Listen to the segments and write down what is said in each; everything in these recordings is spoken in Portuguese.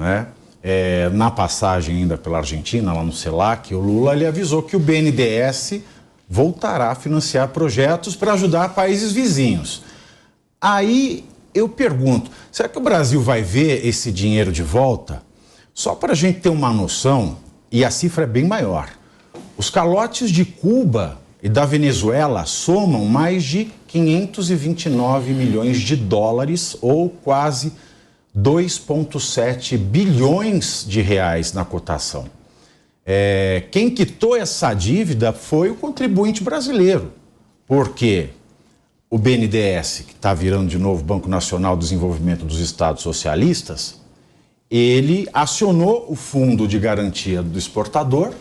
né? Na passagem ainda pela Argentina, lá no CELAC, o Lula ele avisou que o BNDES voltará a financiar projetos para ajudar países vizinhos. Aí eu pergunto, será que o Brasil vai ver esse dinheiro de volta? Só para a gente ter uma noção, e a cifra é bem maior, os calotes de Cuba e da Venezuela somam mais de 529 milhões de dólares, ou quase 2,7 bilhões de reais na cotação. Quem quitou essa dívida foi o contribuinte brasileiro, porque o BNDES, que está virando de novo Banco Nacional do Desenvolvimento dos Estados Socialistas, ele acionou o Fundo de Garantia do Exportador,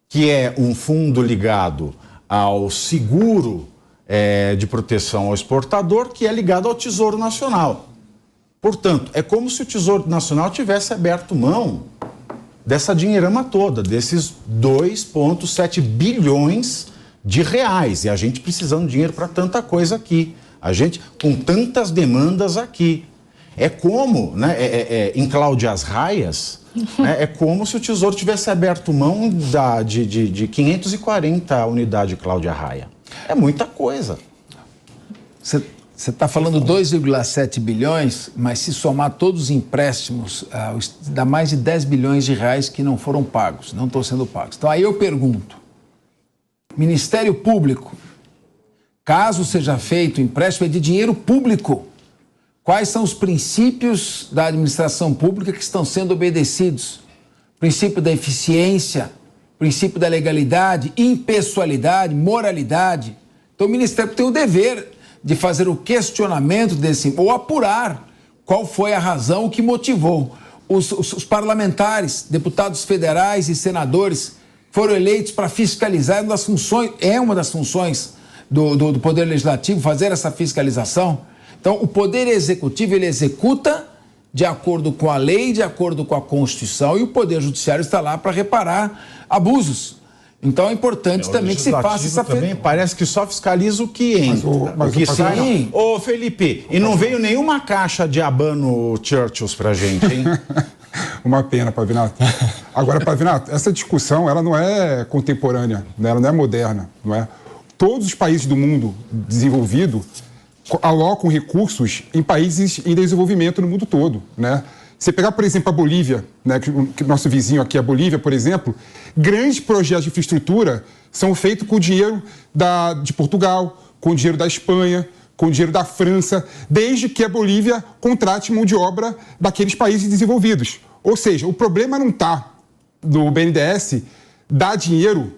que é um fundo ligado ao seguro de proteção ao exportador, que é ligado ao Tesouro Nacional. Portanto, é como se o Tesouro Nacional tivesse aberto mão dessa dinheirama toda, desses 2,7 bilhões de reais. E a gente precisando de dinheiro para tanta coisa aqui. A gente com tantas demandas aqui. É como, né, em Cláudias Raias, né, é como se o Tesouro tivesse aberto mão de 540 unidades de Cláudia Raia. É muita coisa. Você está falando 2,7 bilhões, mas se somar todos os empréstimos, dá mais de 10 bilhões de reais que não foram pagos, não estão sendo pagos. Então aí eu pergunto, Ministério Público, caso seja feito empréstimo, é de dinheiro público. Quais são os princípios da administração pública que estão sendo obedecidos? Princípio da eficiência, princípio da legalidade, impessoalidade, moralidade. Então o Ministério tem o dever de fazer o questionamento desse, ou apurar qual foi a razão, o que motivou. Os parlamentares, deputados federais e senadores foram eleitos para fiscalizar, é uma das funções do Poder Legislativo fazer essa fiscalização. Então, o Poder Executivo, ele executa de acordo com a lei, de acordo com a Constituição, e o Poder Judiciário está lá para reparar abusos. Então, é importante também que se faça essa... também parece que só fiscaliza o que entra, o que sai. Ô, Felipe, e não veio nenhuma caixa de Habano Churchills pra gente, hein? Uma pena, Pavinato. Agora, Pavinato, essa discussão, ela não é contemporânea, né? Ela não é moderna, não é? Todos os países do mundo desenvolvido alocam recursos em países em desenvolvimento no mundo todo, né? Você pegar, por exemplo, a Bolívia, né, que nosso vizinho aqui, a Bolívia, por exemplo, grandes projetos de infraestrutura são feitos com dinheiro de Portugal, com dinheiro da Espanha, com dinheiro da França, desde que a Bolívia contrate mão de obra daqueles países desenvolvidos. Ou seja, o problema não está no BNDES dar dinheiro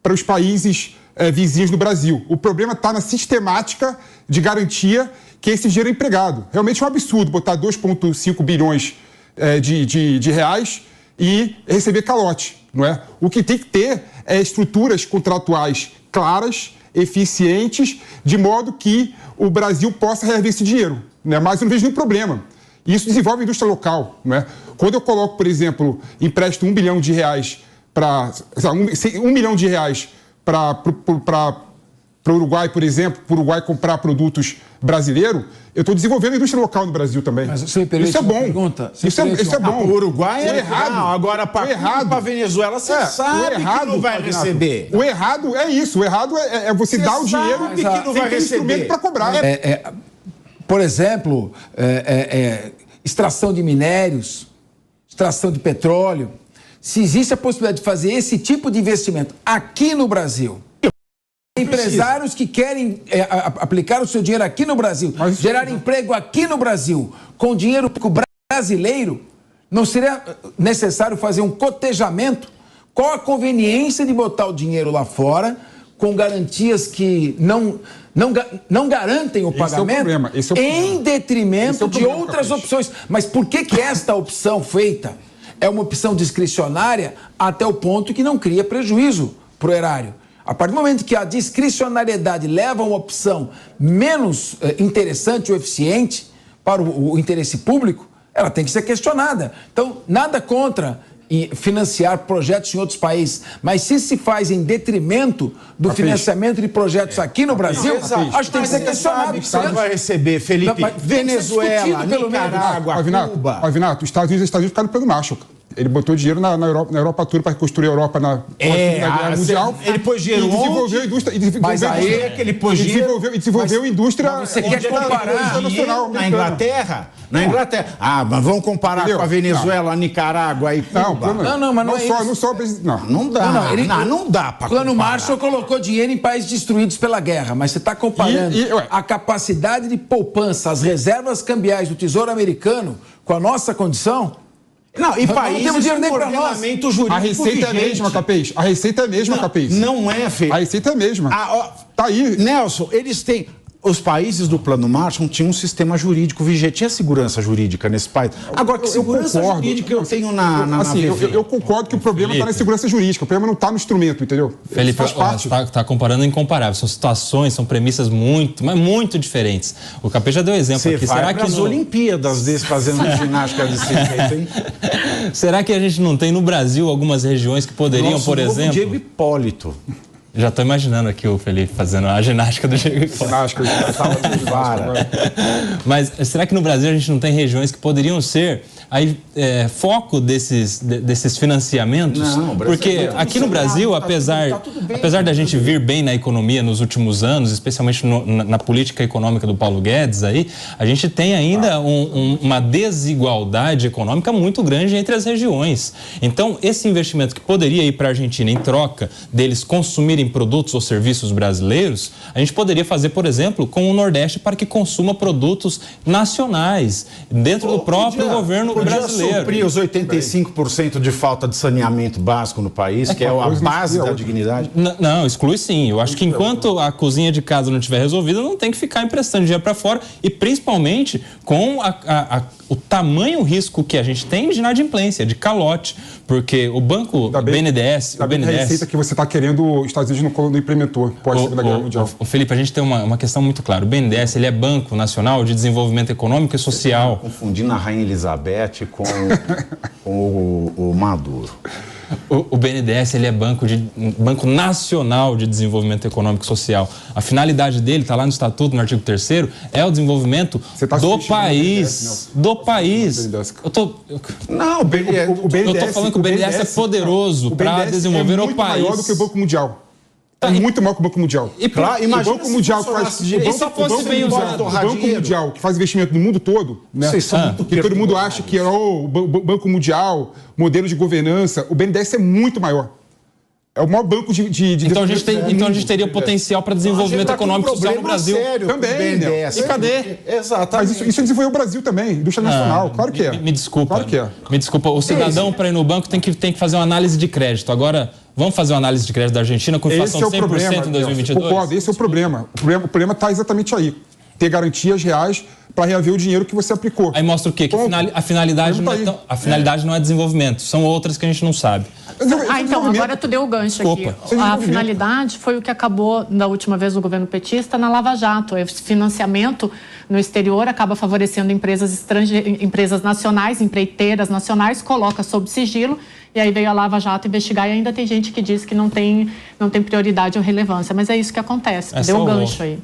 para os países vizinhos do Brasil. O problema está na sistemática de garantia que esse dinheiro é empregado. Realmente é um absurdo botar 2,5 bilhões de reais e receber calote, não é? O que tem que ter é estruturas contratuais claras, eficientes, de modo que o Brasil possa reaver esse dinheiro, né? Mas eu não vejo nenhum problema. Isso desenvolve a indústria local, não é? Quando eu coloco, por exemplo, empresto 1 bilhão de reais para... 1 milhão de reais para o Uruguai, por exemplo, para o Uruguai comprar produtos brasileiros, eu estou desenvolvendo a indústria local no Brasil também. Mas você me permite isso é bom. Pergunta? Isso é bom. O Uruguai é errado. Agora, para a Venezuela, você sabe que não vai receber. O errado é isso. O errado é você dar o dinheiro que não vai receber para cobrar. Por exemplo, extração de minérios, extração de petróleo. Se existe a possibilidade de fazer esse tipo de investimento aqui no Brasil, empresários que querem aplicar o seu dinheiro aqui no Brasil, gerar emprego aqui no Brasil, com dinheiro brasileiro, não seria necessário fazer um cotejamento? Qual a conveniência de botar o dinheiro lá fora com garantias que não garantem o pagamento em detrimento de outras opções? Mas por que esta opção feita é uma opção discricionária até o ponto que não cria prejuízo para o erário? A partir do momento que a discricionariedade leva a uma opção menos interessante ou eficiente para o interesse público, ela tem que ser questionada. Então, nada contra financiar projetos em outros países, mas se faz em detrimento do financiamento de projetos aqui no Brasil, acho que tem que ser questionado. O Estado vai receber, Felipe, Venezuela, Nicarágua, Cuba. Pavinato, os Estados Unidos ficaram pelo Marshall. Ele botou dinheiro na Europa toda para reconstruir a Europa na Guerra Mundial. Ele pôs dinheiro onde? Desenvolveu a indústria. Desenvolveu a indústria. Você quer comparar na Inglaterra? Na Inglaterra. Mas vamos comparar com a Venezuela, a Nicarágua e Cuba. Não, mas não é isso. Não dá. Não dá para comparar. Plano Marshall colocou dinheiro em países destruídos pela guerra, mas você está comparando a capacidade de poupança, as reservas cambiais do Tesouro Americano com a nossa condição. Não, e países com ordenamento jurídico A receita é a mesma, Capês. A receita é a mesma, Capês. Não é, Fê. A receita é a mesma. Tá aí. Nelson, eles têm... Os países do Plano Marshall tinham um sistema jurídico vigente. Tinha segurança jurídica nesse país. Agora, que segurança jurídica eu tenho na eu concordo que o problema está na segurança jurídica. O problema não está no instrumento, entendeu? Felipe, você está comparando incomparáveis. São situações, são premissas muito diferentes. O Capê já deu exemplo aqui. Será que as Olimpíadas desse fazendo ginástica desse jeito, hein? Será que a gente não tem no Brasil algumas regiões que poderiam, por exemplo... Diego Hipólito. Já estou imaginando aqui o Felipe fazendo a ginástica do Diego Hipólito. Mas será que no Brasil a gente não tem regiões que poderiam ser foco desses financiamentos? Não, porque aqui no Brasil, apesar da gente vir bem na economia nos últimos anos, especialmente na política econômica do Paulo Guedes, a gente tem ainda uma desigualdade econômica muito grande entre as regiões. Então, esse investimento que poderia ir para a Argentina em troca deles consumirem produtos ou serviços brasileiros, a gente poderia fazer, por exemplo, com o Nordeste para que consuma produtos nacionais dentro do próprio governo brasileiro. Suprir os 85% de falta de saneamento básico no país, que é a base da dignidade? Não, exclui sim. Eu acho que enquanto a cozinha de casa não estiver resolvida, não tem que ficar emprestando dinheiro para fora e principalmente com o tamanho risco que a gente tem de inadimplência, de calote, porque o banco BNDES... A receita que você está querendo, os Estados Unidos não implementou pós-Segunda Guerra Mundial. Felipe, a gente tem uma questão muito clara. O BNDES, ele é Banco Nacional de Desenvolvimento Econômico e Social. Confundindo a Rainha Elizabeth com o Maduro. O BNDES, ele é Banco Nacional de Desenvolvimento Econômico e Social. A finalidade dele, está lá no Estatuto, no artigo 3º, é o desenvolvimento do país. Do país. Eu tô falando que o BNDES é poderoso para desenvolver o país. É muito maior do que o Banco Mundial. É muito maior que o Banco Mundial. Imagina o Banco Mundial faz Mundial, que faz investimento no mundo todo, né? Que todo mundo acha que o Banco Mundial, modelo de governança, o BNDES é muito maior. É o maior banco de então a gente teria potencial para desenvolvimento econômico e social no Brasil. Também, né? E cadê? Exatamente. Mas isso desenvolveu o Brasil também, indústria nacional. Claro que é. Me desculpa. Claro que é. Me desculpa. O cidadão, para ir no banco, tem que fazer uma análise de crédito. Agora, vamos fazer uma análise de crédito da Argentina com inflação de 100% em 2022? Concordo, esse é o problema. O problema está exatamente aí. Ter garantias reais para reaver o dinheiro que você aplicou. Aí mostra o quê? Que a finalidade não é desenvolvimento. São outras que a gente não sabe. Então, agora tu deu o gancho aqui. A finalidade foi o que acabou, da última vez, no governo petista, na Lava Jato. Esse financiamento no exterior acaba favorecendo empresas nacionais, empreiteiras nacionais, coloca sob sigilo, e aí veio a Lava Jato investigar, e ainda tem gente que diz que não tem prioridade ou relevância. Mas é isso que acontece. Deu o gancho aí.